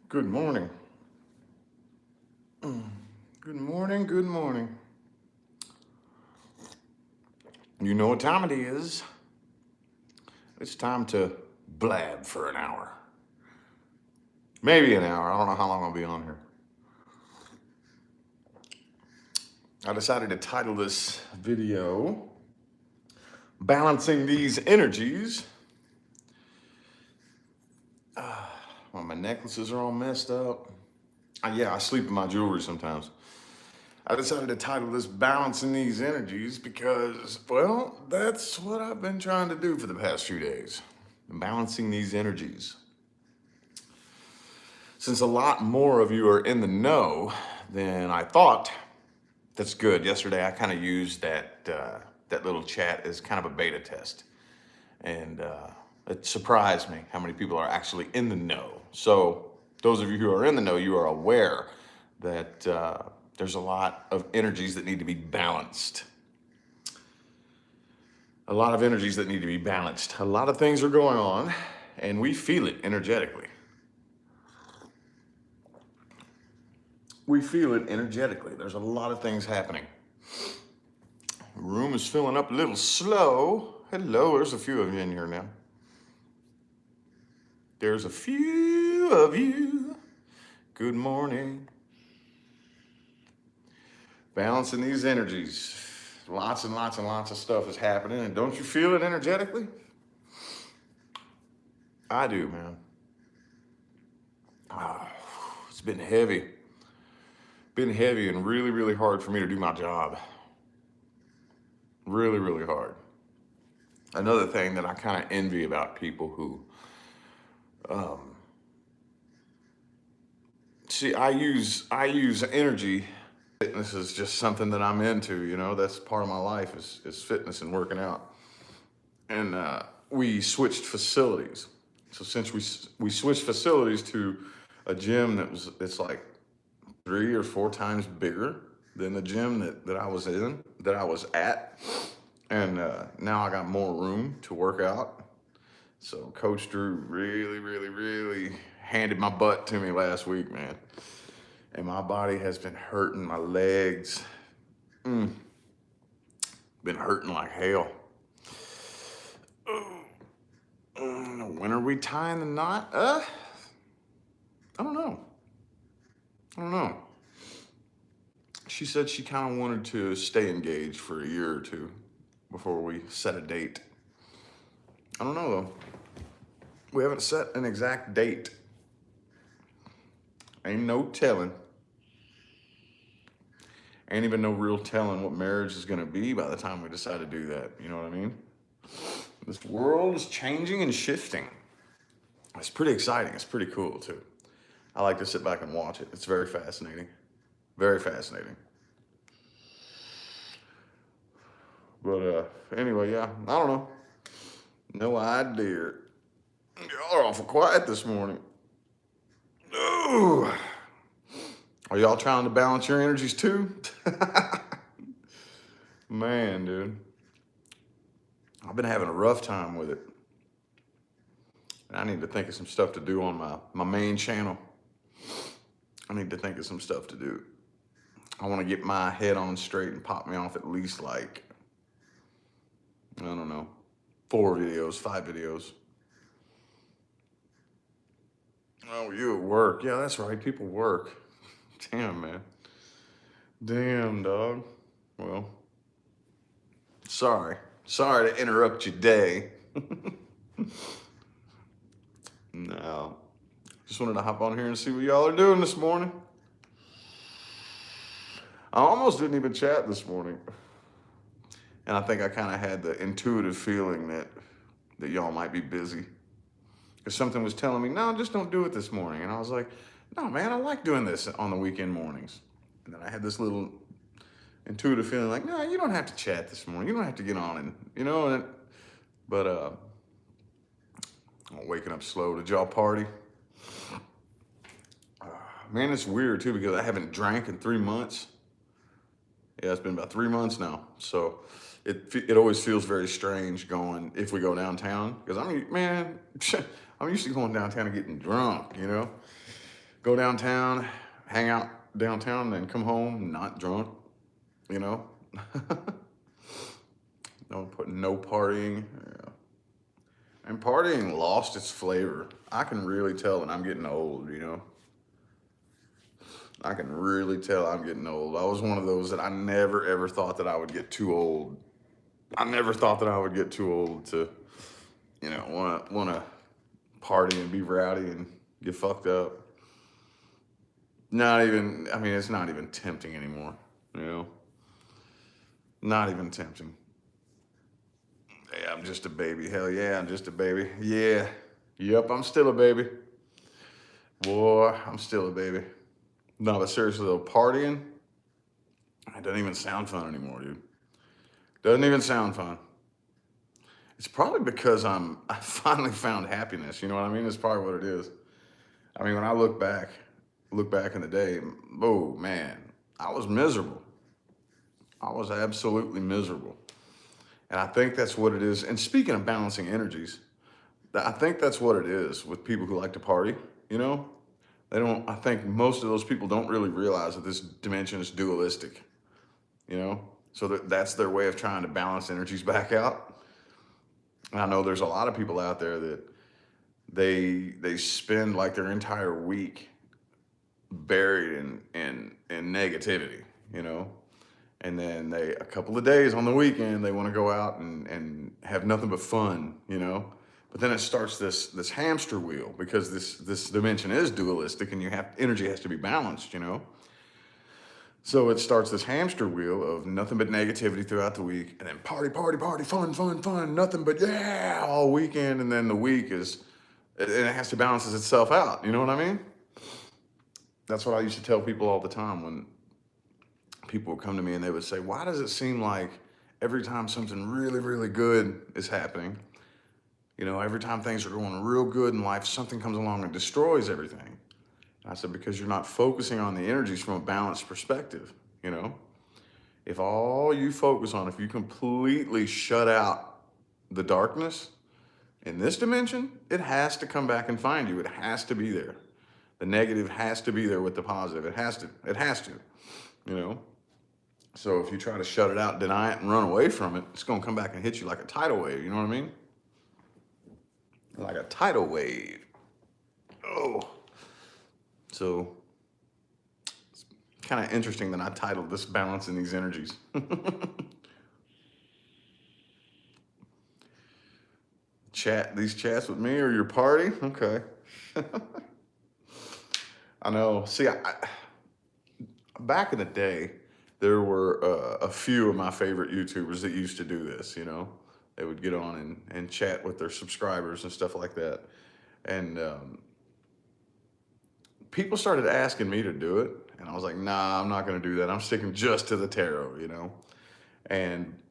Good morning. Good morning. Good morning. You know what time it is. It's time to blab for an hour. Maybe an hour. I don't know how long I'll be on here. I decided to title this video Balancing These Energies. Well, my necklaces are all messed up. Yeah, I sleep in my jewelry sometimes. I decided to title this Balancing These Energies because, well, that's what I've been trying to do for the past few days. Balancing these energies. Since a lot more of you are in the know than I thought, that's good. Yesterday I kind of used that little chat as kind of a beta test. And it surprised me how many people are actually in the know. So those of you who are in the know, you are aware that there's a lot of energies that need to be balanced. A lot of energies that need to be balanced. A lot of things are going on, and we feel it energetically. We feel it energetically. There's a lot of things happening. The room is filling up a little slow. Hello, there's a few of you in here now. There's a few of you. Good morning. Balancing these energies. Lots and lots and lots of stuff is happening, and don't you feel it energetically? I do, man. It's been heavy. Been heavy and really, really hard for me to do my job. Really, really hard. Another thing that I kind of envy about people who, see, I use energy. Fitness is just something that I'm into. That's part of my life is fitness and working out. And we switched facilities. So since we switched facilities to a gym it's like 3 or 4 times bigger than the gym that I was at. And now I got more room to work out. So Coach Drew really, really, really handed my butt to me last week, man. And my body has been hurting, my legs. Been hurting like hell. When are we tying the knot? I don't know. She said she kind of wanted to stay engaged for a year or two before we set a date. I don't know though. We haven't set an exact date. Ain't no telling. Ain't even no real telling what marriage is going to be by the time we decide to do that. You know what I mean? This world is changing and shifting. It's pretty exciting. It's pretty cool too. I like to sit back and watch it. It's very fascinating. Very fascinating. But anyway, yeah, I don't know. No idea. Y'all are awful quiet this morning. Ooh. Are y'all trying to balance your energies too? Man, dude. I've been having a rough time with it. I need to think of some stuff to do on my main channel. I need to think of some stuff to do. I want to get my head on straight and pop me off at least like, I don't know, 4 videos, 5 videos. Oh, you at work. Yeah, that's right. People work. Damn, man. Damn, dog. Well, sorry. Sorry to interrupt your day. No. Just wanted to hop on here and see what y'all are doing this morning. I almost didn't even chat this morning. And I think I kind of had the intuitive feeling that y'all might be busy. Because something was telling me, no, just don't do it this morning. And I was like, no, man, I like doing this on the weekend mornings. And then I had this little intuitive feeling like, no, you don't have to chat this morning. You don't have to get on and, but I'm waking up slow. Did y'all party? Man, it's weird too because I haven't drank in 3 months. Yeah, it's been about 3 months now. So it always feels very strange going, if we go downtown, because I'm used to going downtown and getting drunk, go downtown, hang out downtown, and then come home not drunk, you know? No partying. Yeah. And partying lost its flavor. I can really tell when I'm getting old, you know? I can really tell I'm getting old. I was one of those that I never ever thought that I would get too old. I never thought that I would get too old to, you know, wanna party and be rowdy and get fucked up. Not even, I mean, it's not even tempting anymore, you know? Not even tempting. Yeah, I'm just a baby. Hell yeah, I'm just a baby. Yeah. Yep, I'm still a baby. Boy, I'm still a baby. No, but seriously though, partying, it doesn't even sound fun anymore, dude. Doesn't even sound fun. It's probably because I finally found happiness. You know what I mean? It's probably what it is. I mean, when I look back in the day, oh man, I was miserable. I was absolutely miserable. And I think that's what it is. And speaking of balancing energies, I think that's what it is with people who like to party, you know? They don't, I think most of those people don't really realize that this dimension is dualistic, you know? So that's their way of trying to balance energies back out. And I know there's a lot of people out there that they spend like their entire week buried in negativity, you know? And then a couple of days on the weekend, they want to go out and have nothing but fun, you know? But then it starts this hamster wheel because this dimension is dualistic and energy has to be balanced, you know? So it starts this hamster wheel of nothing but negativity throughout the week, and then party, party, party, fun, fun, fun, nothing but yeah all weekend, and then the week and it has to balance itself out. You know what I mean? That's what I used to tell people all the time when people would come to me and they would say, "Why does it seem like every time something really, really good is happening, you know, every time things are going real good in life, something comes along and destroys everything?" I said, because you're not focusing on the energies from a balanced perspective, you know? If all you focus on, if you completely shut out the darkness in this dimension, it has to come back and find you. It has to be there. The negative has to be there with the positive. It has to, you know? So if you try to shut it out, deny it, and run away from it, it's gonna come back and hit you like a tidal wave, you know what I mean? Like a tidal wave. Oh. So it's kind of interesting that I titled this Balancing These Energies. These chats with me or your party? Okay. I know. See, back in the day, there were a few of my favorite YouTubers that used to do this, you know? They would get on and chat with their subscribers and stuff like that. And people started asking me to do it, and I was like, nah, I'm not gonna do that. I'm sticking just to the tarot, you know?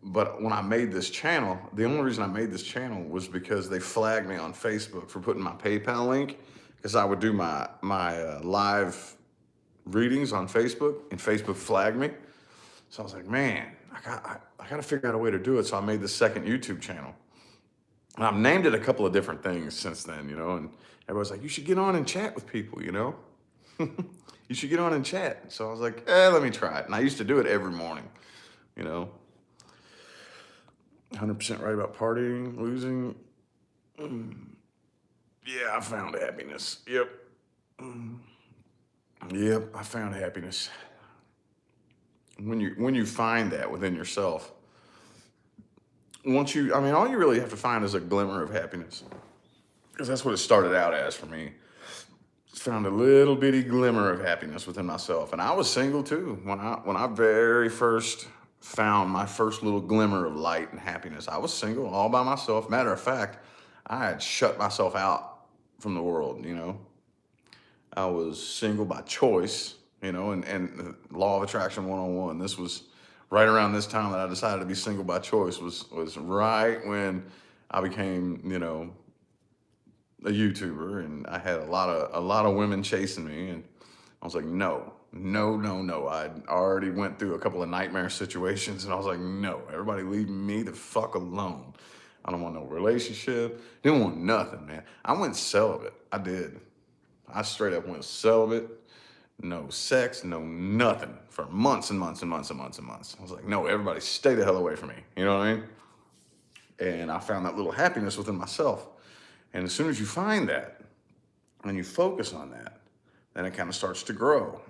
But when I made this channel, the only reason I made this channel was because they flagged me on Facebook for putting my PayPal link, because I would do my live readings on Facebook, and Facebook flagged me. So I was like, man, I got to figure out a way to do it. So I made this second YouTube channel. And I've named it a couple of different things since then, you know, and everybody's like, you should get on and chat with people, you know? You should get on and chat. So I was like, let me try it. And I used to do it every morning, you know? 100% right about partying, losing. Yeah, I found happiness. Yep. Yep, I found happiness. When you find that within yourself, all you really have to find is a glimmer of happiness. Because that's what it started out as for me. Just found a little bitty glimmer of happiness within myself. And I was single too. When I very first found my first little glimmer of light and happiness, I was single all by myself. Matter of fact, I had shut myself out from the world, you know. I was single by choice, you know, and Law of Attraction 101. This was right around this time that I decided to be single by choice, was right when I became, you know, a YouTuber, and I had a lot of women chasing me, and I was like, no. I'd already went through a couple of nightmare situations, and I was like, no, everybody leave me the fuck alone. I don't want no relationship. Didn't want nothing, man. I went celibate. I did. I straight up went celibate, no sex, no nothing for months and months and months and months and months. I was like, no, everybody stay the hell away from me. You know what I mean? And I found that little happiness within myself. And as soon as you find that and you focus on that, then it kind of starts to grow.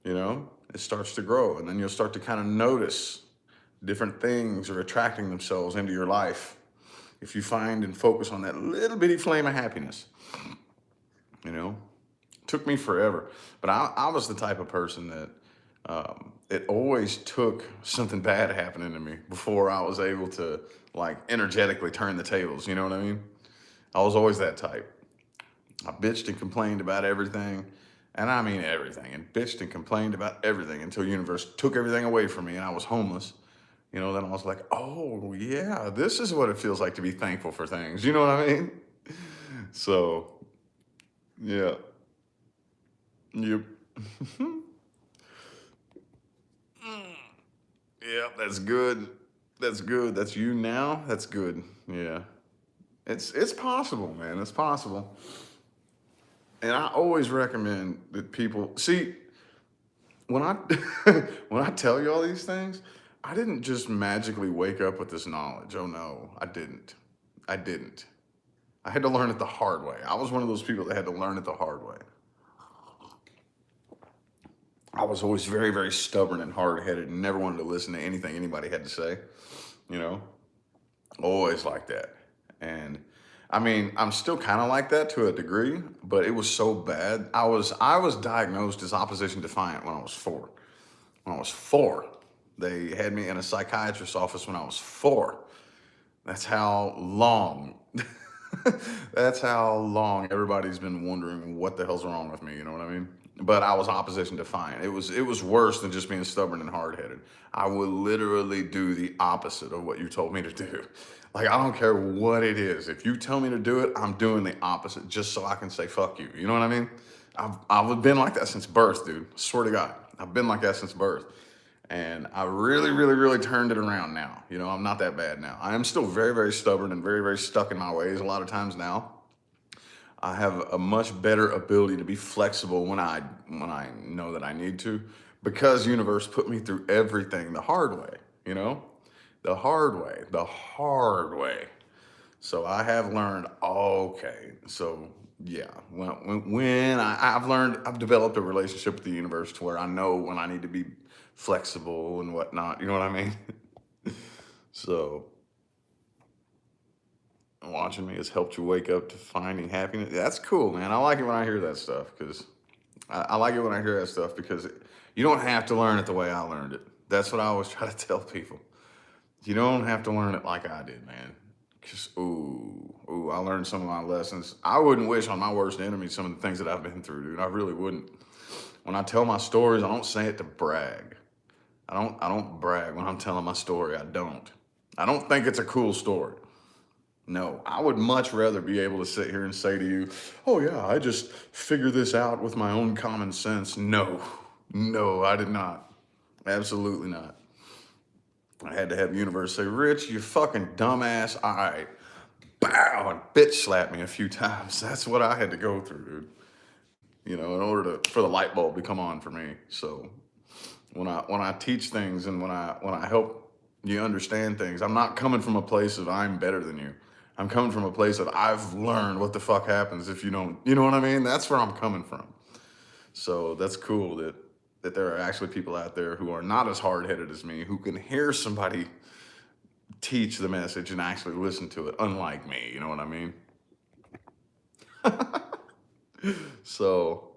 You know, it starts to grow. And then you'll start to kind of notice different things are attracting themselves into your life if you find and focus on that little bitty flame of happiness. You know, it took me forever, but I was the type of person that it always took something bad happening to me before I was able to like energetically turn the tables. You know what I mean? I was always that type. I bitched and complained about everything, and I mean everything, and bitched and complained about everything until universe took everything away from me and I was homeless. You know, then I was like, oh yeah, this is what it feels like to be thankful for things. You know what I mean? So, yeah, yep. Yeah, that's good. That's good. That's you now. That's good. Yeah. It's possible, man. It's possible. And I always recommend that people see when I when I tell you all these things, I didn't just magically wake up with this knowledge. Oh no, I didn't. I didn't. I had to learn it the hard way. I was one of those people that had to learn it the hard way. I was always very, very stubborn and hard-headed and never wanted to listen to anything anybody had to say, you know? Always like that. And I mean, I'm still kind of like that to a degree, but it was so bad. I was diagnosed as opposition defiant when I was 4. When I was 4, they had me in a psychiatrist's office when I was 4. That's how long. That's how long everybody's been wondering what the hell's wrong with me. You know what I mean? But I was opposition defiant. It was worse than just being stubborn and hard headed. I would literally do the opposite of what you told me to do. Like I don't care what it is. If you tell me to do it, I'm doing the opposite just so I can say fuck you. You know what I mean? I've been like that since birth, dude. Swear to God, I've been like that since birth. And I really, really, really turned it around now. You know, I'm not that bad now. I am still very, very stubborn and very, very stuck in my ways a lot of times now. I have a much better ability to be flexible when I know that I need to, because universe put me through everything the hard way, you know? The hard way. So I have learned, okay, so yeah, when I've developed a relationship with the universe to where I know when I need to be flexible and whatnot, you know what I mean? So watching me has helped you wake up to finding happiness. That's cool, man. I like it when I hear that stuff because I like it when I hear that stuff because you don't have to learn it the way I learned it. That's what I always try to tell people. You don't have to learn it like I did, man. Cause I learned some of my lessons. I wouldn't wish on my worst enemy some of the things that I've been through, dude. I really wouldn't. When I tell my stories, I don't say it to brag. I don't brag when I'm telling my story. I don't. I don't think it's a cool story. No, I would much rather be able to sit here and say to you, oh yeah, I just figured this out with my own common sense. No, no, I did not. Absolutely not. I had to have the universe say, Rich, you fucking dumbass. All right. Bow, and bitch slap me a few times. That's what I had to go through, dude. You know, in order for the light bulb to come on for me. So when I teach things and when I help you understand things, I'm not coming from a place of I'm better than you. I'm coming from a place of I've learned what the fuck happens if you don't, you know what I mean? That's where I'm coming from. So that's cool that there are actually people out there who are not as hard-headed as me, who can hear somebody teach the message and actually listen to it, unlike me, you know what I mean? So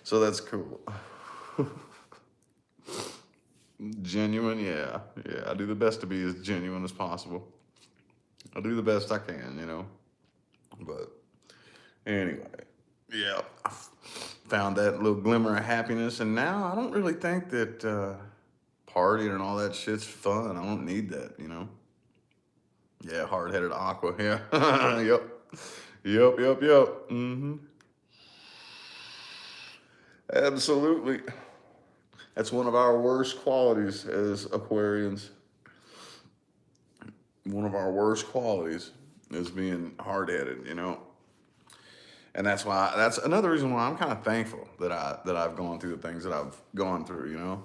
so that's cool. Genuine, yeah. Yeah, I do the best to be as genuine as possible. I do the best I can, you know. But anyway, yeah, I found that little glimmer of happiness, and now I don't really think that partying and all that shit's fun. I don't need that, you know. Yeah, hard-headed aqua. Yeah, yep, yep. Absolutely. That's one of our worst qualities as Aquarians. One of our worst qualities is being hard-headed, you know. And that's another reason why I'm kind of thankful that I've gone through the things that I've gone through, you know,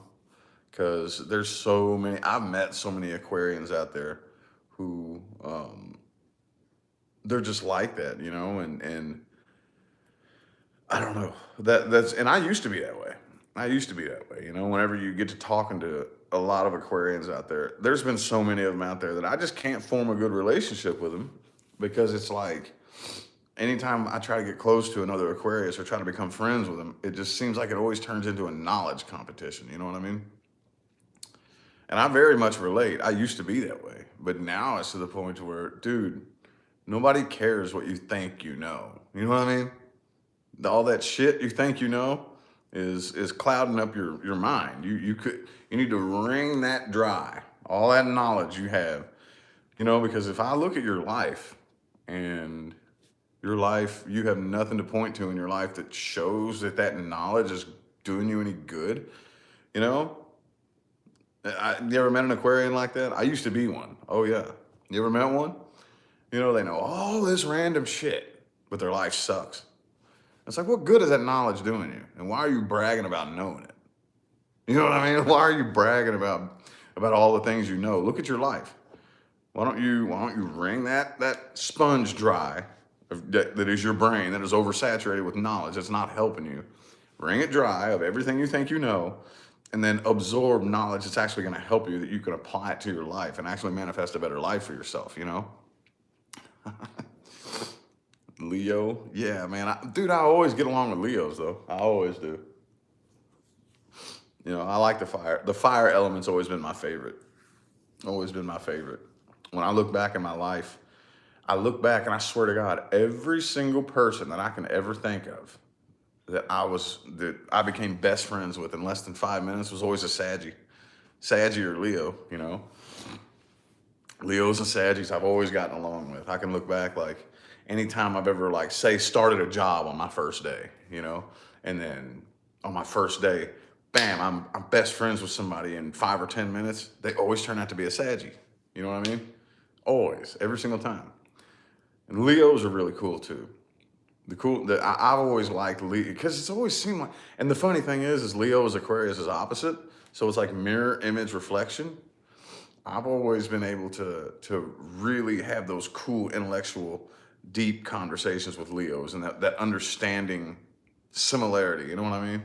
because there's so many. I've met so many Aquarians out there who they're just like that, you know, and I don't know that's and I used to be that way. I used to be that way, you know. Whenever you get to talking to a lot of Aquarians out there, there's been so many of them out there that I just can't form a good relationship with them because it's like anytime I try to get close to another Aquarius or try to become friends with them, it just seems like it always turns into a knowledge competition. You know what I mean? And I very much relate. I used to be that way, but now it's to the point to where, dude, nobody cares what you think you know. You know what I mean? All that shit you think you know is clouding up your mind. You need to wring that dry. All that knowledge you have, you know, because if I look at your life and your life, you have nothing to point to in your life that shows that that knowledge is doing you any good, you know? You ever met an Aquarian like that? I used to be one. Oh yeah. You ever met one? You know, they know all this random shit, but their life sucks. It's like, what good is that knowledge doing you? And why are you bragging about knowing it? You know what I mean? Why are you bragging about all the things you know? Look at your life. Why don't you wring that sponge dry that is your brain that is oversaturated with knowledge that's not helping you? Wring it dry of everything you think you know, and then absorb knowledge that's actually going to help you, that you can apply it to your life and actually manifest a better life for yourself, you know? Leo, yeah, man. Dude, I always get along with Leos, though. I always do. You know, I like the fire. The fire element's always been my favorite. Always been my favorite. When I look back in my life, I look back and I swear to God, every single person that I can ever think of that I became best friends with in less than 5 minutes was always a Saggy or Leo, you know. Leos and Saggies I've always gotten along with. I can look back like anytime I've ever like say started a job on my first day, you know, and then on my first day, bam, I'm best friends with somebody in 5 or 10 minutes. They always turn out to be a Saggy. You know what I mean? Always, every single time. And Leos are really cool too. I've always liked Leo because it's always seemed like. And the funny thing is Leo is Aquarius is opposite, so it's like mirror image reflection. I've always been able to really have those cool intellectual, deep conversations with Leos and that understanding similarity. You know what I mean?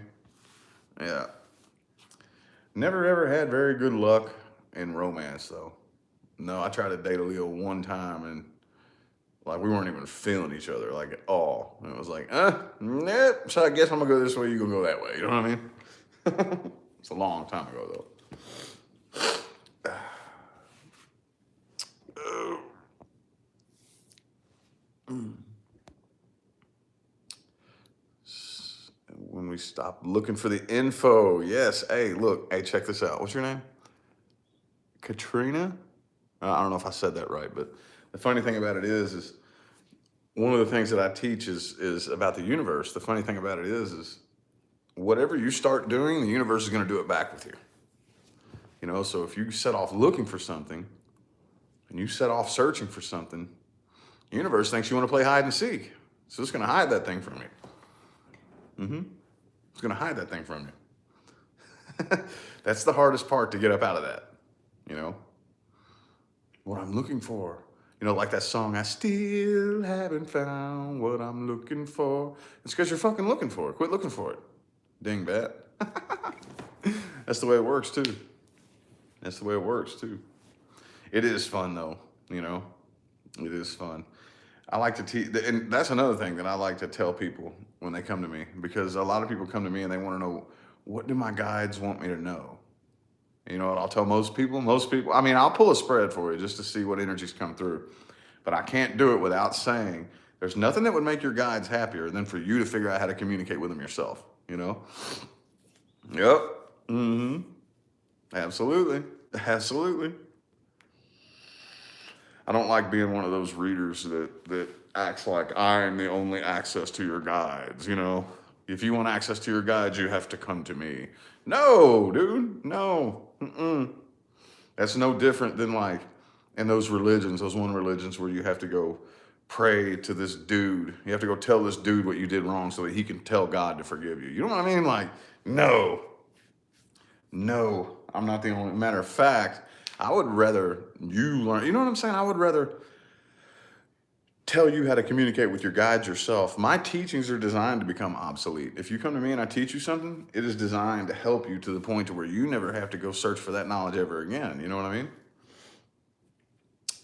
Yeah. Never ever had very good luck in romance though. No, I tried to date a Leo one time and like we weren't even feeling each other like at all. And it was like, nope. So I guess I'm gonna go this way, you gonna go that way. You know what I mean? It's a long time ago though. When we stop looking for the info, yes. Hey, look. Hey, check this out. What's your name? Katrina? I don't know if I said that right, but the funny thing about it is one of the things that I teach is about the universe. The funny thing about it is whatever you start doing, the universe is going to do it back with you. You know, so if you set off looking for something and you set off searching for something, the universe thinks you want to play hide and seek. So it's going to hide that thing from you. It's going to hide that thing from you. That's the hardest part to get up out of that, you know? What I'm looking for. You know, like that song, I still haven't found what I'm looking for. It's because you're fucking looking for it. Quit looking for it. Dingbat. That's the way it works, too. That's the way it works, too. It is fun, though, you know? It is fun. I like to teach, and that's another thing that I like to tell people when they come to me, because a lot of people come to me and they want to know, what do my guides want me to know? You know what I'll tell most people? I mean, I'll pull a spread for you just to see what energies come through, but I can't do it without saying there's nothing that would make your guides happier than for you to figure out how to communicate with them yourself, you know? Yep. Mm-hmm. Absolutely. Absolutely. I don't like being one of those readers that acts like I'm the only access to your guides, you know? If you want access to your guides, you have to come to me. No, dude, no. That's no different than like in those religions, those one religions where you have to go pray to this dude. You have to go tell this dude what you did wrong so that he can tell God to forgive you. You know what I mean? Like, no, I'm not the only. Matter of fact, I would rather you learn. You know what I'm saying? I would rather tell you how to communicate with your guides yourself. My teachings are designed to become obsolete. If you come to me and I teach you something, it is designed to help you to the point to where you never have to go search for that knowledge ever again. You know what I mean?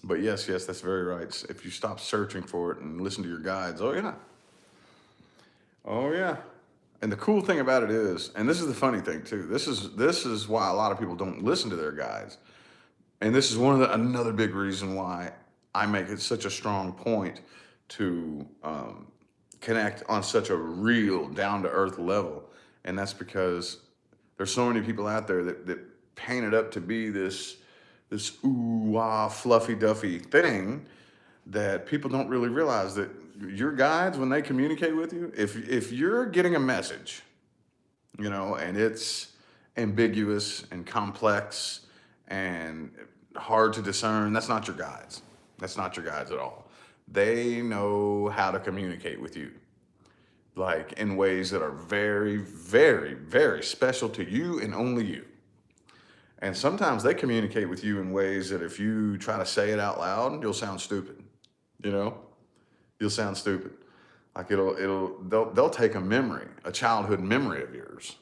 But yes, that's very right. If you stop searching for it and listen to your guides, oh yeah. And the cool thing about it is, and this is the funny thing too, this is why a lot of people don't listen to their guides. And this is another big reason why I make it such a strong point to connect on such a real, down to earth level. And that's because there's so many people out there that paint it up to be this ooh ah fluffy duffy thing that people don't really realize that your guides, when they communicate with you, if you're getting a message, and it's ambiguous and complex and hard to discern, that's not your guides. That's not your guides at all. They know how to communicate with you, like in ways that are very, very, very special to you and only you. And sometimes they communicate with you in ways that if you try to say it out loud, you'll sound stupid. You'll sound stupid. Like they'll take a childhood memory of yours.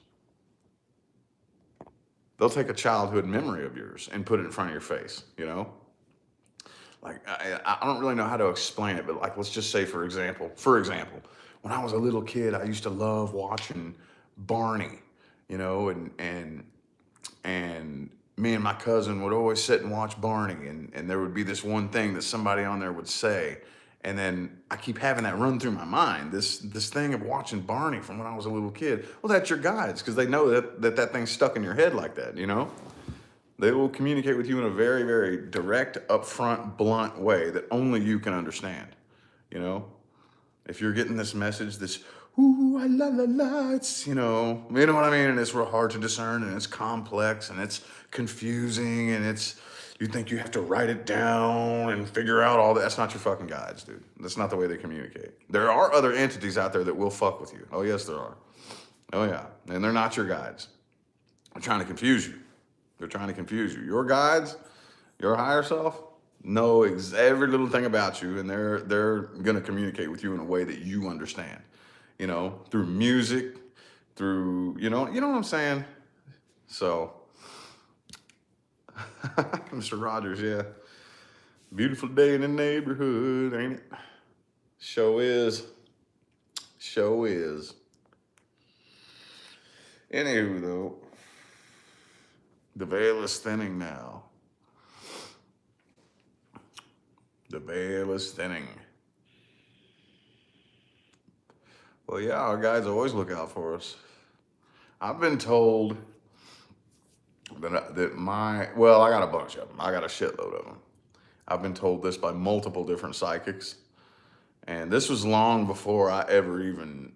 They'll take a childhood memory of yours and put it in front of your face, Like, I don't really know how to explain it, but like, let's just say, for example, when I was a little kid, I used to love watching Barney, and me and my cousin would always sit and watch Barney, and there would be this one thing that somebody on there would say, and then I keep having that run through my mind, this thing of watching Barney from when I was a little kid. Well, that's your guides, because they know that thing's stuck in your head like that, They will communicate with you in a very, very direct, upfront, blunt way that only you can understand, If you're getting this message, this ooh, la la la, it's, you know what I mean? And it's real hard to discern, and it's complex, and it's confusing, and you think you have to write it down and figure out all that. That's not your fucking guides, dude. That's not the way they communicate. There are other entities out there that will fuck with you. Oh, yes, there are. Oh, yeah. And they're not your guides. They're trying to confuse you. Your guides, your higher self, know every little thing about you, and they're going to communicate with you in a way that you understand, through music, through, you know what I'm saying? So, Mr. Rogers, yeah. Beautiful day in the neighborhood, ain't it? Show is. Anywho, though, the veil is thinning now. The veil is thinning. Well, yeah, our guides always look out for us. I've been told I got a bunch of them. I got a shitload of them. I've been told this by multiple different psychics. And this was long before I ever even,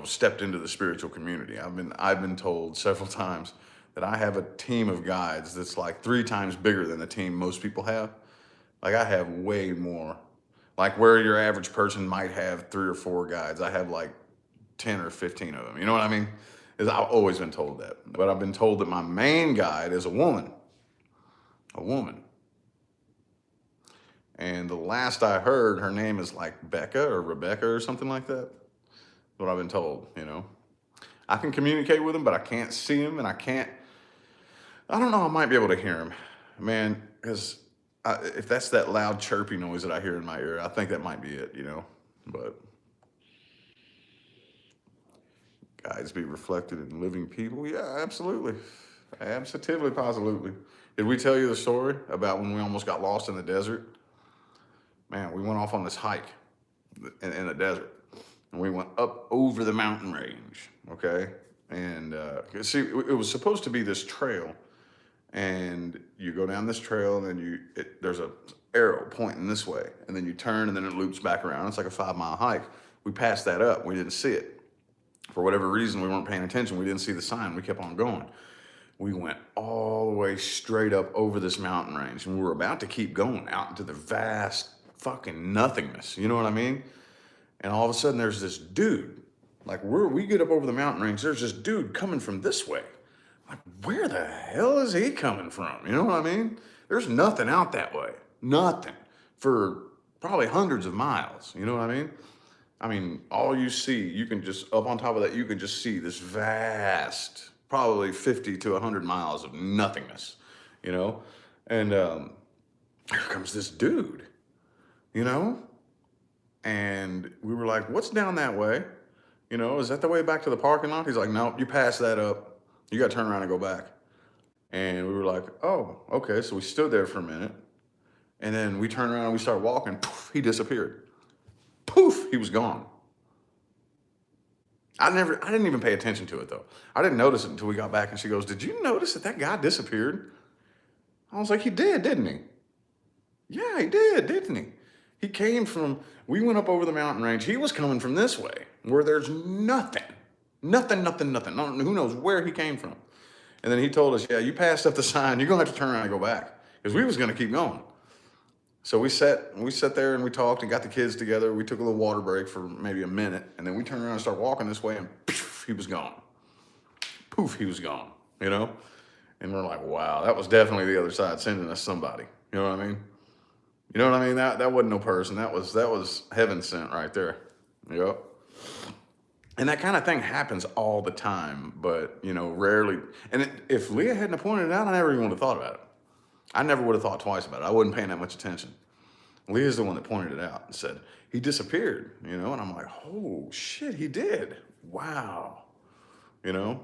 stepped into the spiritual community. I've been told several times that I have a team of guides that's like 3 times bigger than the team most people have. Like, I have way more. Like, where your average person might have 3 or 4 guides, I have like 10 or 15 of them. You know what I mean? I've always been told that. But I've been told that my main guide is a woman. A woman. And the last I heard, her name is like Becca or Rebecca or something like that. That's what I've been told, I can communicate with them, but I can't see them, and I don't know, I might be able to hear them. Man, because if that's that loud chirpy noise that I hear in my ear, I think that might be it, But guides be reflected in living people? Yeah, absolutely. Absolutely, positively. Did we tell you the story about when we almost got lost in the desert? Man, we went off on this hike in the desert, and we went up over the mountain range, okay? And see, it was supposed to be this trail, and you go down this trail, and then there's a arrow pointing this way, and then you turn, and then it loops back around. It's like a 5-mile hike. We passed that up. We didn't see it. For whatever reason, we weren't paying attention. We didn't see the sign. We kept on going. We went all the way straight up over this mountain range, and we were about to keep going out into the vast fucking nothingness. You know what I mean? And all of a sudden there's this dude, like we get up over the mountain range, there's this dude coming from this way. Like, where the hell is he coming from? You know what I mean? There's nothing out that way. Nothing. For probably hundreds of miles. You know what I mean? I mean, all you see, you can just, up on top of that, you can just see this vast, probably 50 to 100 miles of nothingness, you know? And here comes this dude, you know? And we were like, what's down that way? You know, is that the way back to the parking lot? He's like, nope, you pass that up. You got to turn around and go back. And we were like, oh, okay. So we stood there for a minute. And then we turned around and we started walking. Poof, he disappeared. Poof, he was gone. I didn't even pay attention to it though. I didn't notice it until we got back and she goes, did you notice that guy disappeared? I was like, he did, didn't he? Yeah, he did, didn't he? He came from, we went up over the mountain range. He was coming from this way where there's nothing. Nothing. Who knows where he came from. And then he told us, yeah, you passed up the sign. You're going to have to turn around and go back. Because we was going to keep going. So we sat there and we talked and got the kids together. We took a little water break for maybe a minute. And then we turned around and started walking this way and poof, he was gone. Poof, he was gone, you know? And we're like, wow, that was definitely the other side sending us somebody. You know what I mean? You know what I mean? That wasn't no person. That was heaven sent right there. Yep. And that kind of thing happens all the time, but, you know, rarely. And if Leah hadn't pointed it out, I never even would have thought about it. I never would have thought twice about it. I wasn't paying that much attention. Leah's the one that pointed it out and said, he disappeared, you know? And I'm like, oh, shit, he did. Wow. You know?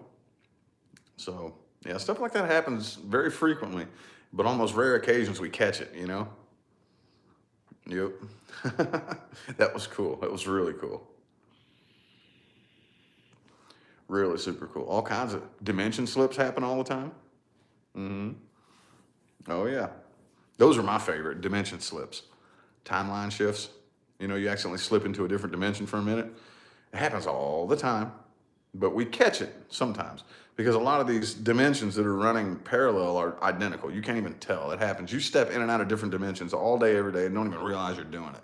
So, yeah, stuff like that happens very frequently, but on those rare occasions we catch it, you know? Yep. That was cool. That was really cool. Really super cool. All kinds of dimension slips happen all the time. Mm-hmm. Oh, yeah. Those are my favorite, dimension slips. Timeline shifts. You know, you accidentally slip into a different dimension for a minute. It happens all the time, but we catch it sometimes because a lot of these dimensions that are running parallel are identical. You can't even tell. It happens. You step in and out of different dimensions all day, every day, and don't even realize you're doing it.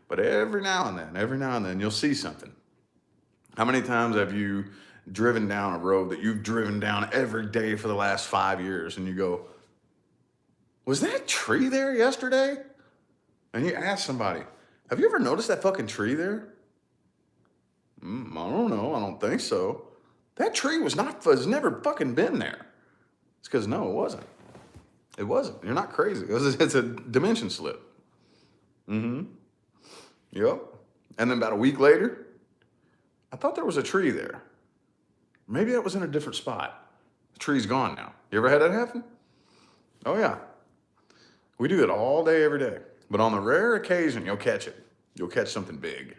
But every now and then, you'll see something. How many times have you driven down a road that you've driven down every day for the last 5 years and you go, was that tree there yesterday? And you ask somebody, have you ever noticed that fucking tree there? I don't know. I don't think so. That tree has never fucking been there. It's because no, it wasn't. It wasn't. You're not crazy. It's a dimension slip. Mm-hmm. Yep. And then about a week later, I thought there was a tree there. Maybe that was in a different spot. The tree's gone now. You ever had that happen? Oh, yeah. We do it all day, every day. But on the rare occasion, you'll catch it. You'll catch something big.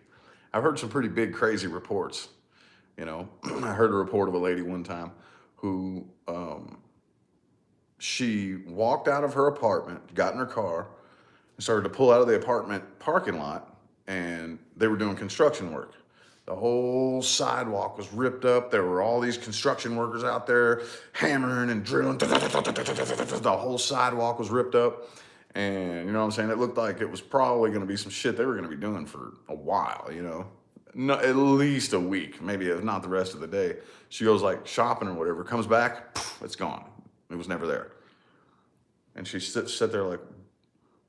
I've heard some pretty big, crazy reports. You know, I heard a report of a lady one time who she walked out of her apartment, got in her car, and started to pull out of the apartment parking lot, and they were doing construction work. The whole sidewalk was ripped up. There were all these construction workers out there hammering and drilling. The whole sidewalk was ripped up. And you know what I'm saying? It looked like it was probably going to be some shit they were going to be doing for a while, you know? No, at least a week, maybe if not the rest of the day. She goes like shopping or whatever, comes back, it's gone. It was never there. And she sat there like,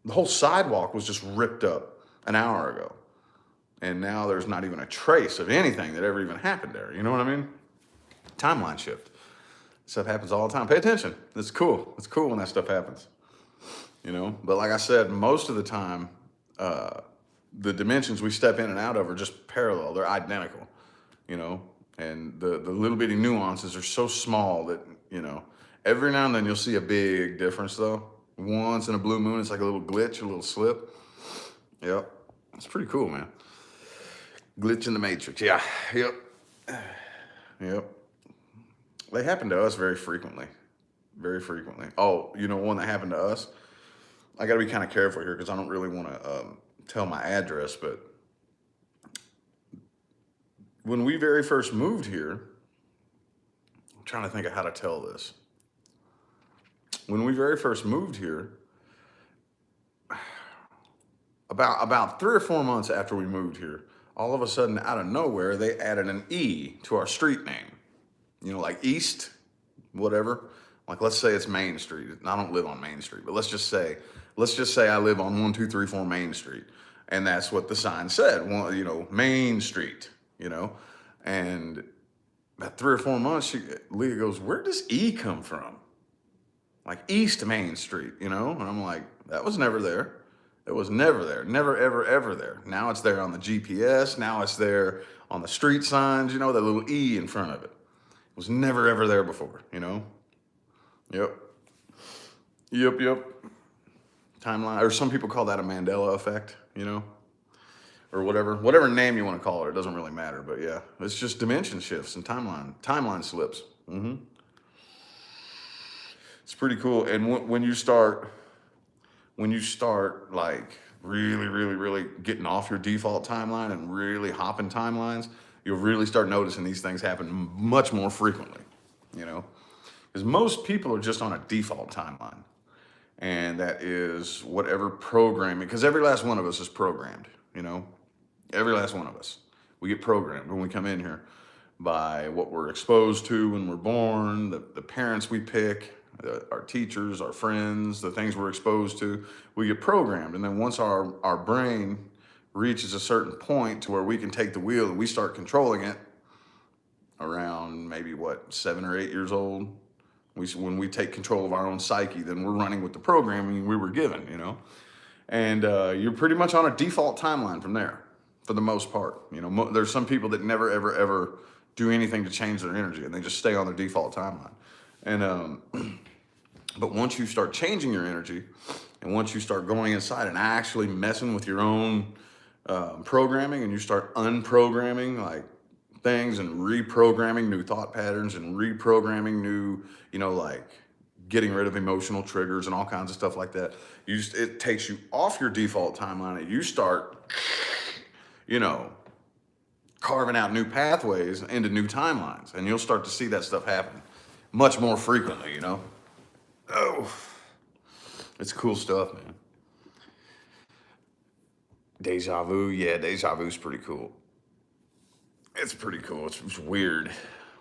the whole sidewalk was just ripped up an hour ago. And now there's not even a trace of anything that ever even happened there. You know what I mean? Timeline shift. Stuff happens all the time. Pay attention. It's cool. It's cool when that stuff happens. You know? But like I said, most of the time, the dimensions we step in and out of are just parallel. They're identical. You know? And the little bitty nuances are so small that, you know, every now and then you'll see a big difference though. Once in a blue moon, it's like a little glitch, a little slip. Yep. It's pretty cool, man. Glitch in the matrix. Yeah. Yep. Yep. They happen to us very frequently. Very frequently. Oh, you know, one that happened to us? I got to be kind of careful here because I don't really want to tell my address, but when we very first moved here, I'm trying to think of how to tell this. When we very first moved here, about 3 or 4 months after we moved here, all of a sudden, out of nowhere, they added an E to our street name. You know, like East, whatever. Like, let's say it's Main Street. I don't live on Main Street, but let's just say I live on 1234 Main Street, and that's what the sign said. Well, you know, Main Street. You know, and about 3 or 4 months, Leah goes, "Where does E come from?" Like East Main Street, you know? And I'm like, that was never there. It was never there. Never, ever, ever there. Now it's there on the GPS. Now it's there on the street signs, you know, that little E in front of it. It was never, ever there before, you know? Yep. Yep. Timeline, or some people call that a Mandela effect, you know? Or whatever name you want to call it. It doesn't really matter, but yeah. It's just dimension shifts and timeline slips. It's pretty cool. And when you start like really getting off your default timeline and really hopping timelines, you'll really start noticing these things happen much more frequently, you know? Because most people are just on a default timeline. And that is whatever programming, because every last one of us is programmed, you know? Every last one of us. We get programmed when we come in here by what we're exposed to when we're born, the parents we pick, our teachers, our friends, the things we're exposed to. We get programmed. And then once our brain reaches a certain point to where we can take the wheel and we start controlling it around maybe 7 or 8 years old. When we take control of our own psyche, then we're running with the programming we were given, you know? And you're pretty much on a default timeline from there, for the most part. You know, there's some people that never, ever do anything to change their energy, and they just stay on their default timeline. And but once you start changing your energy, and once you start going inside and actually messing with your own programming, and you start unprogramming like things and reprogramming new thought patterns and reprogramming new, you know, like getting rid of emotional triggers and all kinds of stuff like that. It takes you off your default timeline and you start, you know, carving out new pathways into new timelines, and you'll start to see that stuff happen much more frequently, you know? Oh, it's cool stuff, man. Deja vu, yeah, deja vu's pretty cool. It's pretty cool. It's weird.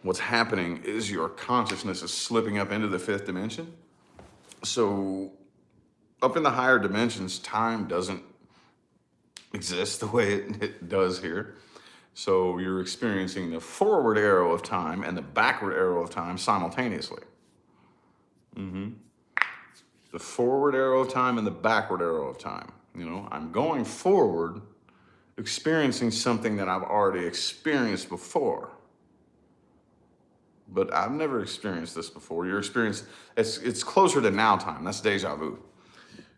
What's happening is your consciousness is slipping up into the fifth dimension. So up in the higher dimensions, time doesn't exist the way it does here. So you're experiencing the forward arrow of time and the backward arrow of time simultaneously. The forward arrow of time and the backward arrow of time. You know, I'm going forward, experiencing something that I've already experienced before. But I've never experienced this before. It's closer to now time. That's deja vu.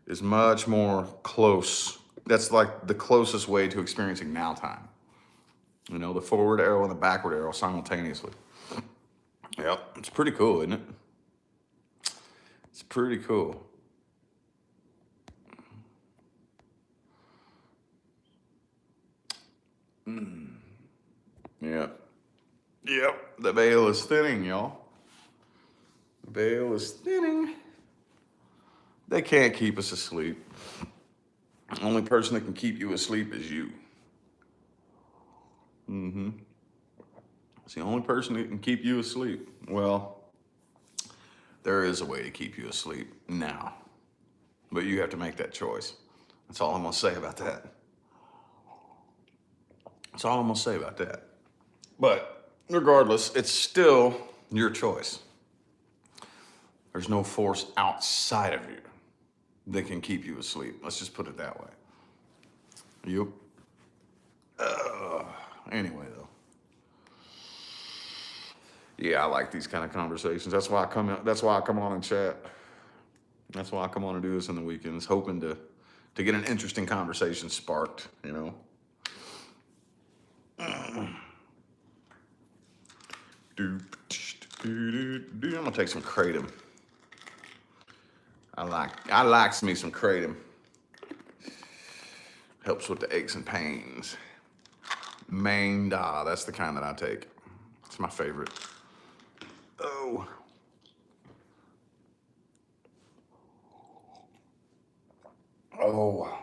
It's much more close. That's like the closest way to experiencing now time. You know, the forward arrow and the backward arrow simultaneously. Yep, it's pretty cool, isn't it? It's pretty cool. Yep. The veil is thinning, y'all. The veil is thinning. They can't keep us asleep. The only person that can keep you asleep is you. It's the only person that can keep you asleep. Well, there is a way to keep you asleep now, but you have to make that choice. That's all I'm gonna say about that. That's all I'm gonna say about that. But regardless, it's still your choice. There's no force outside of you that can keep you asleep. Let's just put it that way. Yep. Anyway, though. Yeah, I like these kind of conversations. That's why I come on and chat. That's why I come on and do this in the weekends, hoping to get an interesting conversation sparked, you know. I'm gonna take some kratom. I likes me some kratom. Helps with the aches and pains. Mangda, that's the kind that I take. It's my favorite. Oh. Oh.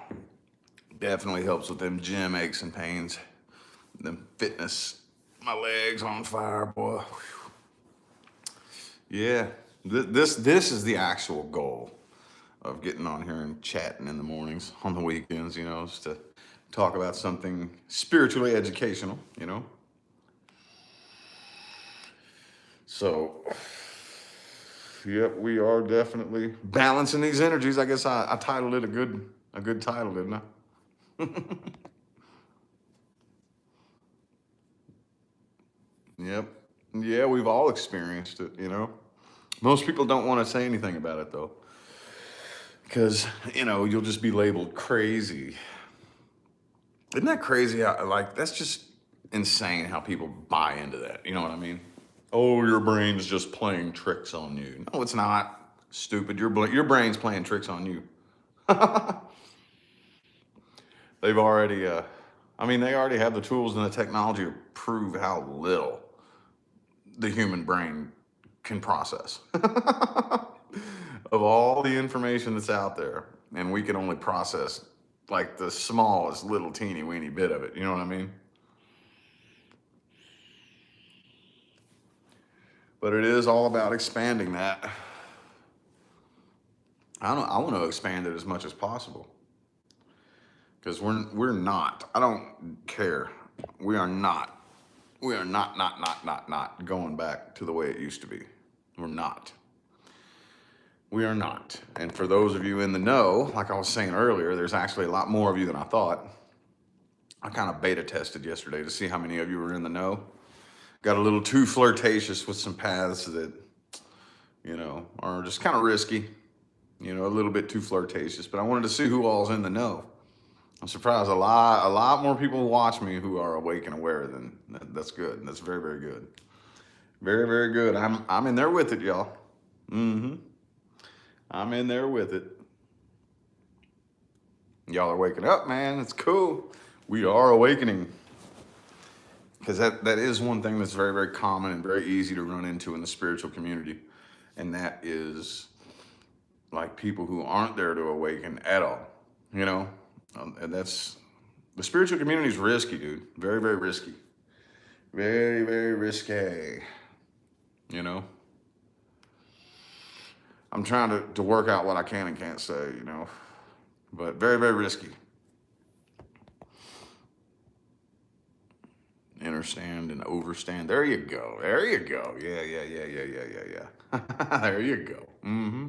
Definitely helps with them gym aches and pains. Them fitness. My legs on fire, boy. Yeah. This is the actual goal of getting on here and chatting in the mornings, on the weekends, is to talk about something spiritually educational, So, yep, we are definitely balancing these energies. I guess I titled it a good title, didn't I? Yep. Yeah, we've all experienced it. Most people don't want to say anything about it though, because you'll just be labeled crazy. Isn't that crazy? Like that's just insane how people buy into that. You know what I mean? Oh, your brain's just playing tricks on you. No, it's not. Stupid. Your brain's playing tricks on you. They've already, they already have the tools and the technology to prove how little the human brain can process of all the information that's out there. And we can only process like the smallest little teeny weeny bit of it. You know what I mean? But it is all about expanding that. I want to expand it as much as possible because we're not. I don't care. We are not. We are not going back to the way it used to be. We're not. We are not. And for those of you in the know, like I was saying earlier, there's actually a lot more of you than I thought. I kind of beta tested yesterday to see how many of you were in the know. Got a little too flirtatious with some paths that, are just kind of risky, a little bit too flirtatious. But I wanted to see who all's in the know. I'm surprised a lot more people watch me who are awake and aware than that. That's good. That's very, very good. Very, very good. I'm in there with it, y'all. Mm-hmm. I'm in there with it. Y'all are waking up, man. It's cool. We are awakening. Because that is one thing that's very, very common and very easy to run into in the spiritual community. And that is like people who aren't there to awaken at all, and that's the spiritual community is risky, dude. Very, very risky. Very, very risky. I'm trying to work out what I can and can't say, but very, very risky. Understand and overstand. There you go. There you go. Yeah. There you go. Mm-hmm.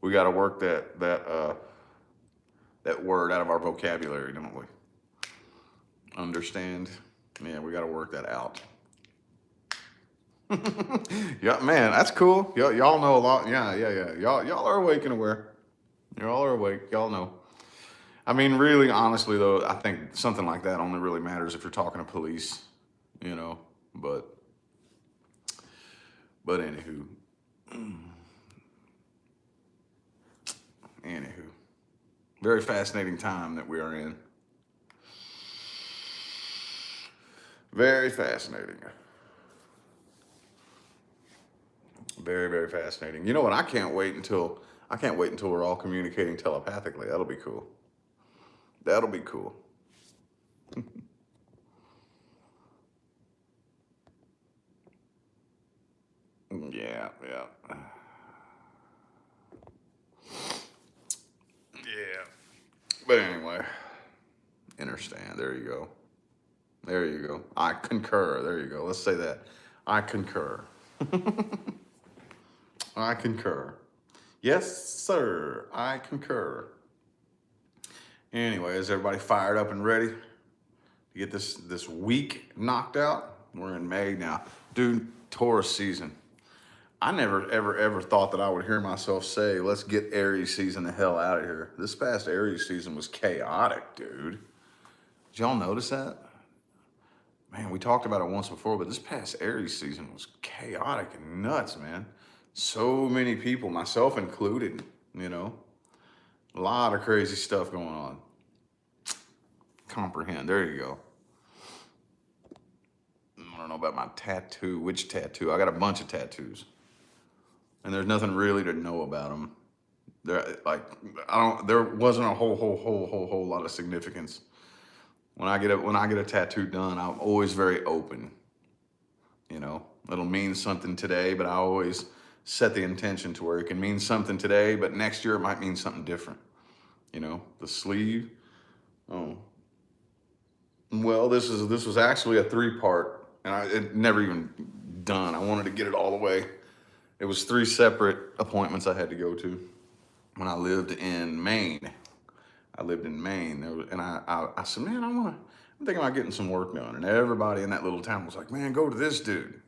We got to work that word out of our vocabulary, don't we? Understand. Yeah, we got to work that out. Yeah, man, that's cool. Y'all know a lot. Yeah. Y'all are awake and aware. Y'all are awake. Y'all know. I mean, really, honestly, though, I think something like that only really matters if you're talking to police, But anywho, very fascinating time that we are in. Very fascinating. Very, very fascinating. You know what? I can't wait until we're all communicating telepathically. That'll be cool. That'll be cool. Yeah. Yeah. But anyway, understand. There you go. There you go. I concur. There you go. Let's say that. I concur. I concur. Yes, sir. I concur. Anyway, is everybody fired up and ready to get this week knocked out? We're in May now. Dude, Taurus season. I never, ever thought that I would hear myself say, let's get Aries season the hell out of here. This past Aries season was chaotic, dude. Did y'all notice that? Man, we talked about it once before, but this past Aries season was chaotic and nuts, man. So many people, myself included, a lot of crazy stuff going on. Comprehend. There you go. I don't know about my tattoo. Which tattoo? I got a bunch of tattoos. And there's nothing really to know about them. There wasn't a whole lot of significance. When I get a tattoo done, I'm always very open. You know, it'll mean something today, but I always set the intention to where it can mean something today, but next year it might mean something different. You know, the sleeve. Oh, well, this was actually a 3-part, and it never even done. I wanted to get it all the way. It was 3 separate appointments I had to go to when I lived in Maine. And I said, man, I'm thinking about getting some work done. And everybody in that little town was like, man, go to this dude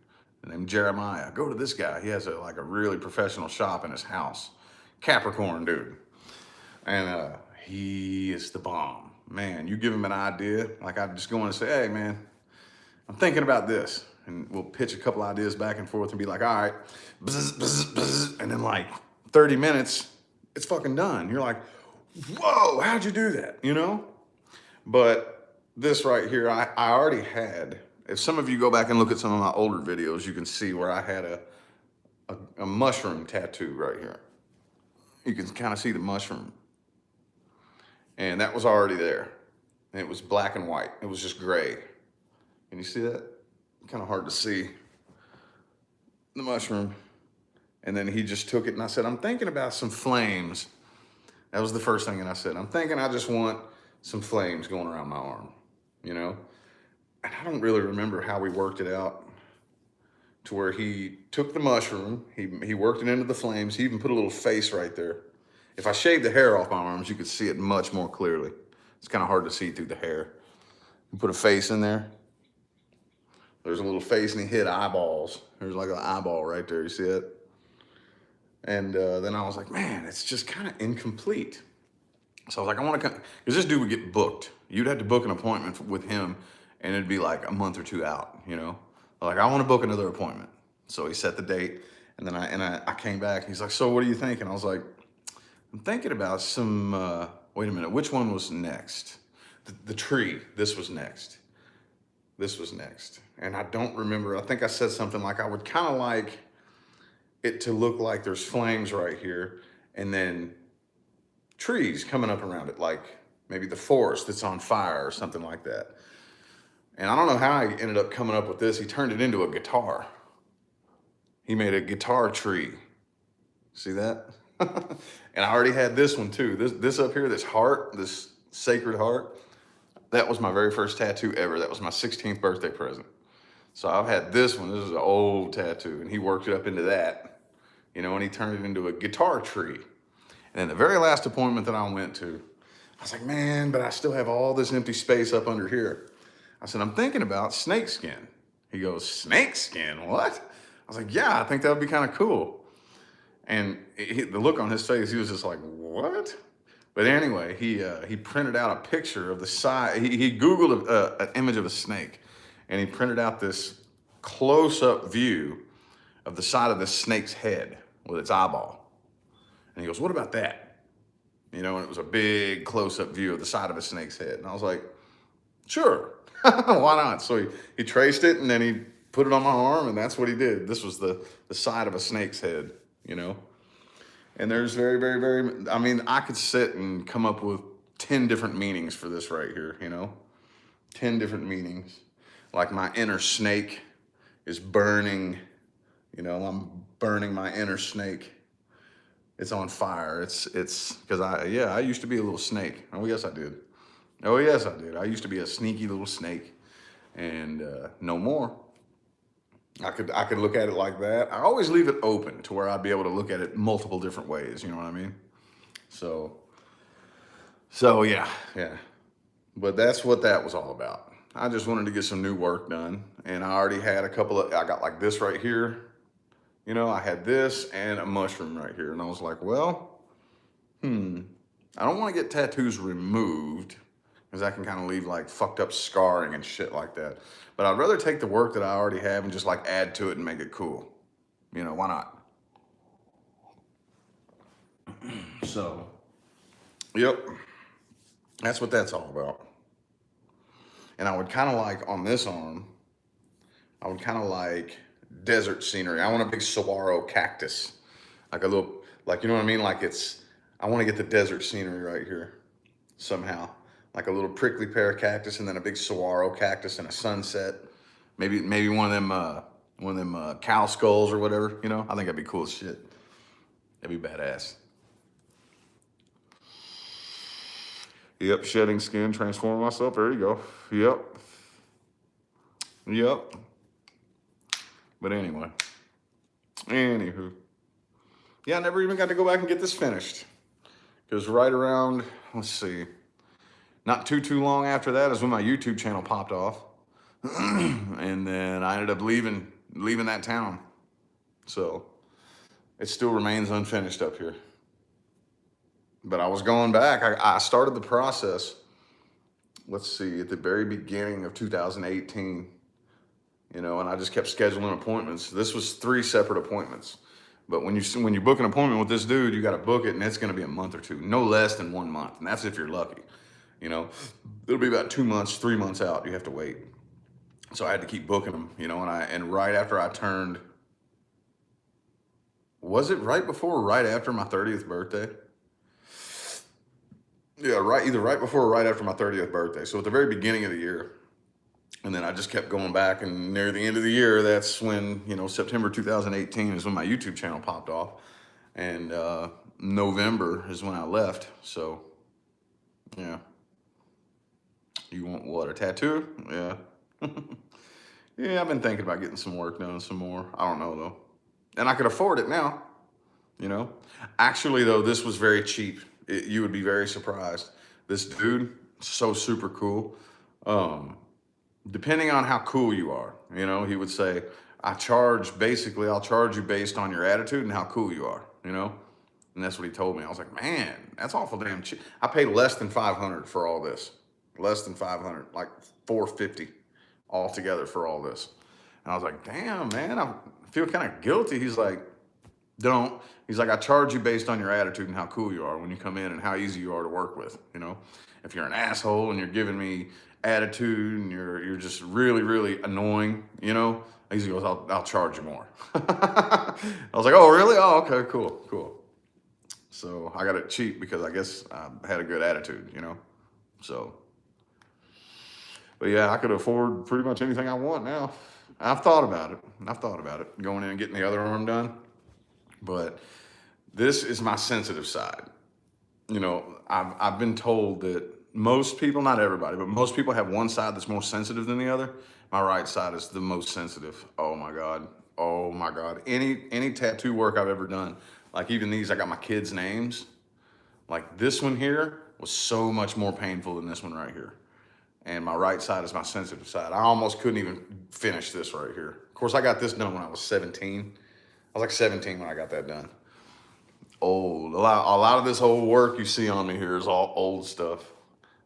named Jeremiah. Go to this guy. He has a really professional shop in his house. Capricorn dude. And he is the bomb. Man, you give him an idea, like I just go in and say, hey, man, I'm thinking about this. And we'll pitch a couple ideas back and forth and be like, all right, bzz, bzz, bzz. And then like 30 minutes, it's fucking done. You're like, whoa, how'd you do that? You know? But this right here, I already had. If some of you go back and look at some of my older videos, you can see where I had a mushroom tattoo right here. You can kind of see the mushroom. And that was already there. And it was black and white. It was just gray. Can you see that? Kind of hard to see. The mushroom. And then he just took it and I said, I'm thinking about some flames. That was the first thing that I said. I'm thinking I just want some flames going around my arm, you know? And I don't really remember how we worked it out to where he took the mushroom, he worked it into the flames. He even put a little face right there. If I shaved the hair off my arms, you could see it much more clearly. It's kind of hard to see through the hair. You put a face in there. There's a little face and he hit eyeballs. There's like an eyeball right there, you see it? And then I was like, man, it's just kind of incomplete. So I was like, I want to come, because this dude would get booked. You'd have to book an appointment with him and it'd be like a month or 2 out, you know? Like, I want to book another appointment. So he set the date and then I came back. He's like, so what do you think? And I was like, I'm thinking about some, wait a minute, which one was next? The tree, this was next. This was next. And I don't remember, I think I said something like, I would kind of like it to look like there's flames right here and then trees coming up around it, like maybe the forest that's on fire or something like that. And I don't know how I ended up coming up with this. He turned it into a guitar. He made a guitar tree. See that? And I already had this one too. This up here, this heart, this sacred heart, that was my very first tattoo ever. That was my 16th birthday present. So I've had this one. This is an old tattoo. And he worked it up into that, you know, and he turned it into a guitar tree. And then the very last appointment that I went to, I was like, man, but I still have all this empty space up under here. I said, I'm thinking about snake skin. He goes, snake skin, what? I was like, yeah, I think that would be kind of cool. And the look on his face, he was just like, what? But anyway, he printed out a picture of the side. He Googled an image of a snake, and he printed out this close-up view of the side of the snake's head with its eyeball. And he goes, what about that? You know, and it was a big close-up view of the side of a snake's head. And I was like, sure, why not? So he traced it, and then he put it on my arm, and that's what he did. This was the side of a snake's head, you know? And there's very, I mean, I could sit and come up with 10 different meanings for this right here, you know? 10 different meanings. Like my inner snake is burning, you know, I'm burning my inner snake. It's on fire. It's because I used to be a little snake. Oh, yes, I did. Oh, yes, I did. I used to be a sneaky little snake, and no more. I could look at it like that. I always leave it open to where I'd be able to look at it multiple different ways. You know what I mean? So yeah. But that's what that was all about. I just wanted to get some new work done, and I already had I got like this right here. You know, I had this and a mushroom right here, and I was like, well, I don't want to get tattoos removed because that can kind of leave like fucked up scarring and shit like that. But I'd rather take the work that I already have and just like add to it and make it cool. You know, why not? So, yep, that's what that's all about. And I would kind of like on this arm, I would kind of like desert scenery. I want a big saguaro cactus, like a little, like, you know what I mean? Like it's I want to get the desert scenery right here somehow. Like a little prickly pear cactus and then a big saguaro cactus and a sunset. Maybe one of them cow skulls or whatever, you know? I think that'd be cool as shit. That'd be badass. Yep, shedding skin, transforming myself. There you go. Yep. Yep. But anyway. Anywho. Yeah, I never even got to go back and get this finished. Because right around, let's see, not too long after that is when my YouTube channel popped off. And then I ended up leaving that town. So it still remains unfinished up here. But I was going back. I started the process, let's see, at the very beginning of 2018, you know, and I just kept scheduling appointments. This was 3 separate appointments. But when you book an appointment with this dude, you got to book it, and it's going to be a month or 2, no less than 1 month. And that's if you're lucky. You know, it'll be about 2 months, 3 months out. You have to wait. So I had to keep booking them, you know, and right after I turned, was it right before or right after my 30th birthday? Yeah, either right before or right after my 30th birthday. So at the very beginning of the year. And then I just kept going back, and near the end of the year, that's when, you know, September 2018 is when my YouTube channel popped off. And November is when I left. So, yeah. You want what, a tattoo? Yeah. Yeah, I've been thinking about getting some work done some more. I don't know, though. And I could afford it now, you know. Actually, though, this was very cheap. You would be very surprised. This dude, so super cool. Depending on how cool you are, you know, he would say, I'll charge you based on your attitude and how cool you are, you know? And that's what he told me. I was like, man, that's awful damn cheap. I paid less than $500 for all this. Less than $500, like $450 altogether for all this. And I was like, damn, man, I feel kind of guilty. He's like, don't. He's like, I charge you based on your attitude and how cool you are when you come in and how easy you are to work with, you know? If you're an asshole and you're giving me attitude and you're just really, really annoying, you know, he goes, I'll charge you more. I was like, oh, really? Oh, okay, cool. So I got it cheap because I guess I had a good attitude, you know? So, but yeah, I could afford pretty much anything I want now. I've thought about it, going in and getting the other arm done. But this is my sensitive side. You know, I've been told that most people, not everybody, but most people have one side that's more sensitive than the other. My right side is the most sensitive. Oh my God. Any tattoo work I've ever done, like even these, I got my kids' names. Like this one here was so much more painful than this one right here. And my right side is my sensitive side. I almost couldn't even finish this right here. Of course, I got this done when I was 17. I was like 17 when I got that done. Old. A lot of this old work you see on me here is all old stuff.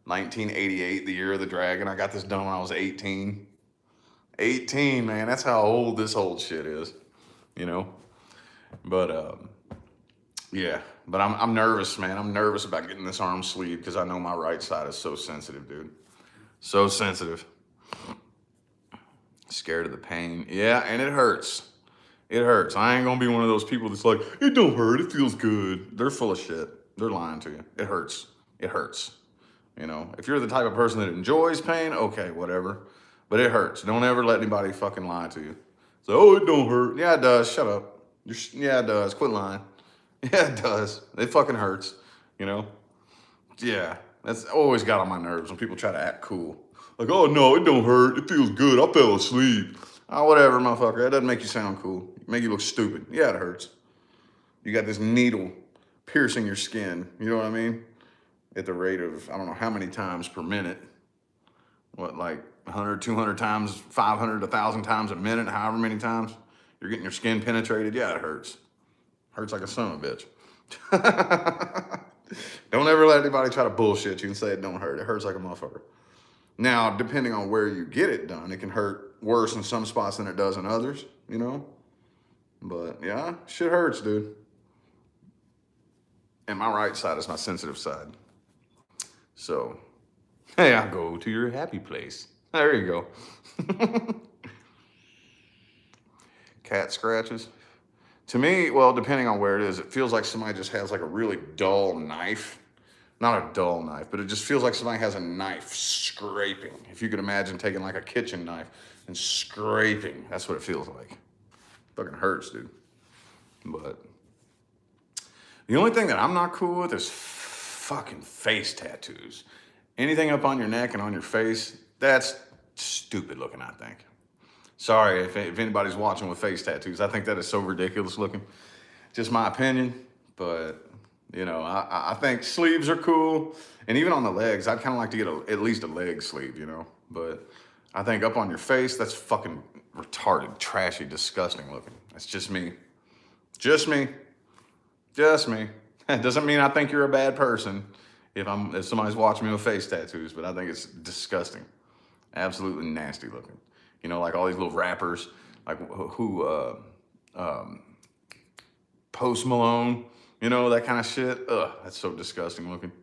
1988, the year of the dragon. I got this done when I was 18. 18, man, that's how old this old shit is, you know? But, yeah, but I'm nervous, man. I'm nervous about getting this arm sleeve because I know my right side is so sensitive, dude. So sensitive. Scared of the pain. Yeah, and it hurts. It hurts. I ain't gonna be one of those people that's like, it don't hurt, it feels good. They're full of shit. They're lying to you. It hurts. It hurts. You know, if you're the type of person that enjoys pain, okay, whatever. But it hurts. Don't ever let anybody fucking lie to you. So, oh, it don't hurt. Yeah, it does. Shut up. Yeah, it does. Quit lying. Yeah, it does. It fucking hurts. You know? Yeah. That's always got on my nerves when people try to act cool. Like, oh, no, it don't hurt. It feels good. I fell asleep. Oh, whatever, motherfucker. That doesn't make you sound cool. Make you look stupid. Yeah, it hurts. You got this needle piercing your skin. You know what I mean? At the rate of, I don't know how many times per minute. What, like 100, 200 times, 500, 1,000 times a minute, however many times you're getting your skin penetrated. Yeah, it hurts. Hurts like a son of a bitch. Don't ever let anybody try to bullshit you and say it don't hurt. It hurts like a motherfucker. Now, depending on where you get it done, it can hurt worse in some spots than it does in others, you know? But yeah, shit hurts, dude. And my right side is my sensitive side. So, hey, I'll go to your happy place. There you go. Cat scratches. To me, well, depending on where it is, it feels like somebody just has like a really dull knife. Not a dull knife, but it just feels like somebody has a knife scraping. If you could imagine taking like a kitchen knife and scraping, that's what it feels like. Fucking hurts, dude. But the only thing that I'm not cool with is fucking face tattoos. Anything up on your neck and on your face, that's stupid looking, I think. Sorry if anybody's watching with face tattoos. I think that is so ridiculous looking. Just my opinion, but you know, I think sleeves are cool. And even on the legs, I'd kind of like to get at least a leg sleeve, you know. But I think up on your face, that's fucking retarded, trashy, disgusting looking. That's just me. Just me. Just me. It doesn't mean I think you're a bad person if somebody's watching me with face tattoos, but I think it's disgusting. Absolutely nasty looking. You know, like all these little rappers, like Post Malone, you know, that kind of shit. Ugh, that's so disgusting looking.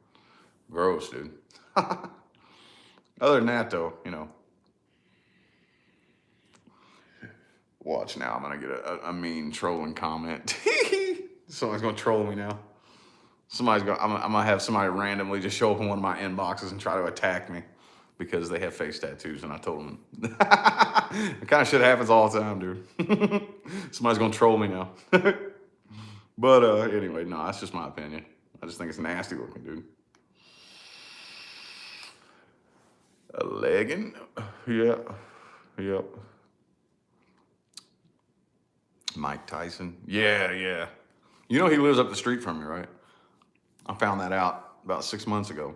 Gross, dude. Other than that, though, you know. Watch now, I'm gonna get a mean trolling comment. Somebody's gonna troll me now. I'm gonna have somebody randomly just show up in one of my inboxes and try to attack me because they have face tattoos, and I told them. That kind of shit happens all the time, dude. Somebody's gonna troll me now. But anyway, no, that's just my opinion. I just think it's nasty looking, dude. A legging? Yeah. Yep. Mike Tyson. Yeah. You know he lives up the street from me, right? I found that out about 6 months ago.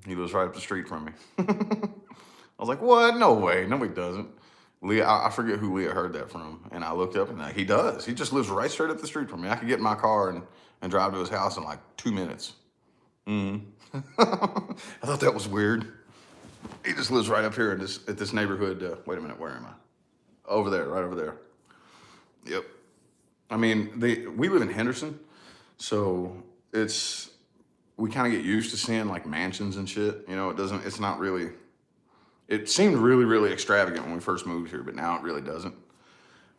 He lives right up the street from me. I was like, what? No way. No, he doesn't. Leah, I forget who Leah heard that from. And I looked up and he does. He just lives right straight up the street from me. I could get in my car and drive to his house in like 2 minutes. I thought that was weird. He just lives right up here at this neighborhood. Wait a minute, where am I? Over there, right over there. Yep. I mean, we live in Henderson, so we kind of get used to seeing like mansions and shit. You know, it's not really, it seemed really, really extravagant when we first moved here, but now it really doesn't.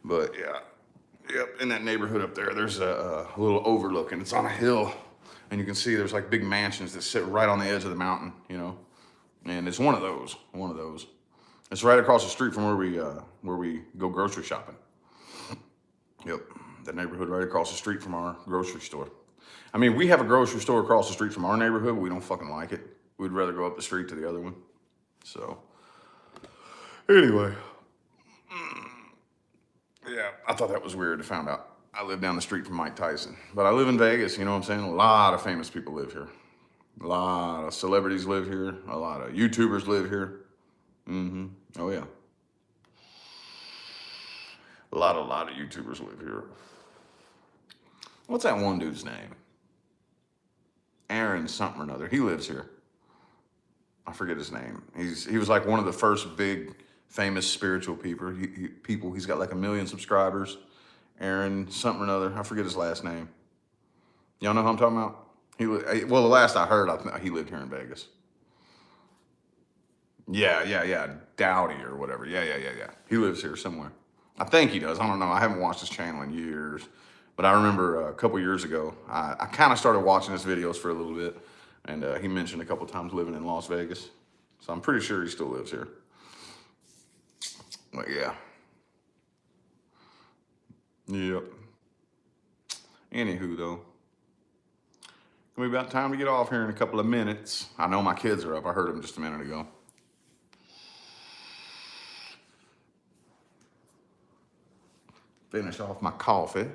But yeah, yep, in that neighborhood up there, there's a little overlook, and it's on a hill, and you can see there's like big mansions that sit right on the edge of the mountain, you know, and it's one of those. It's right across the street from where we go grocery shopping. Yep, that neighborhood right across the street from our grocery store. I mean, we have a grocery store across the street from our neighborhood, but we don't fucking like it. We'd rather go up the street to the other one. So, anyway. Yeah, I thought that was weird to find out. I live down the street from Mike Tyson. But I live in Vegas, you know what I'm saying? A lot of famous people live here. A lot of celebrities live here. A lot of YouTubers live here. Oh, yeah. A lot of YouTubers live here. What's that one dude's name? Aaron something or another. He lives here. I forget his name. He was like one of the first big famous spiritual people. He's got like 1 million subscribers. Aaron something or another. I forget his last name. Y'all know who I'm talking about? Well, the last I heard, he lived here in Vegas. Yeah. Dowdy or whatever. Yeah. He lives here somewhere. I think he does. I don't know. I haven't watched his channel in years. But I remember a couple years ago, I kind of started watching his videos for a little bit. And he mentioned a couple times living in Las Vegas. So I'm pretty sure he still lives here. But yeah. Yep. Anywho, though. It'll be about time to get off here in a couple of minutes. I know my kids are up. I heard them just a minute ago. Finish off my coffee.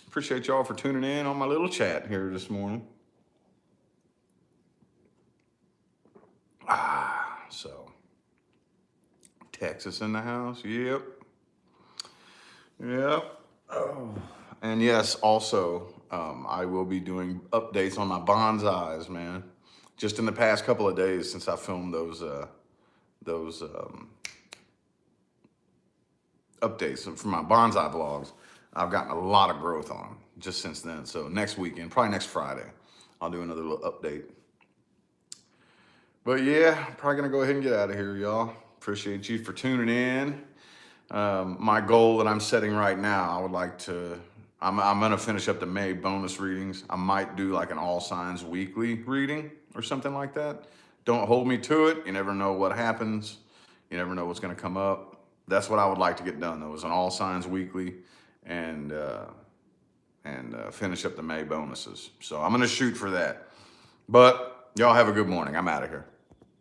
Appreciate y'all for tuning in on my little chat here this morning. So Texas in the house. Yep. Oh. And yes, also, I will be doing updates on my bonsais, man. Just in the past couple of days since I filmed those updates for my bonsai vlogs, I've gotten a lot of growth on them just since then. So next weekend, probably next Friday, I'll do another little update. But yeah, probably gonna go ahead and get out of here, y'all. Appreciate you for tuning in. My goal that I'm setting right now, I would like to, I'm going to finish up the May bonus readings. I might do like an all signs weekly reading or something like that. Don't hold me to it. You never know what happens. You never know what's going to come up. That's what I would like to get done though, is an all signs weekly and, finish up the May bonuses. So I'm going to shoot for that. But y'all have a good morning. I'm out of here.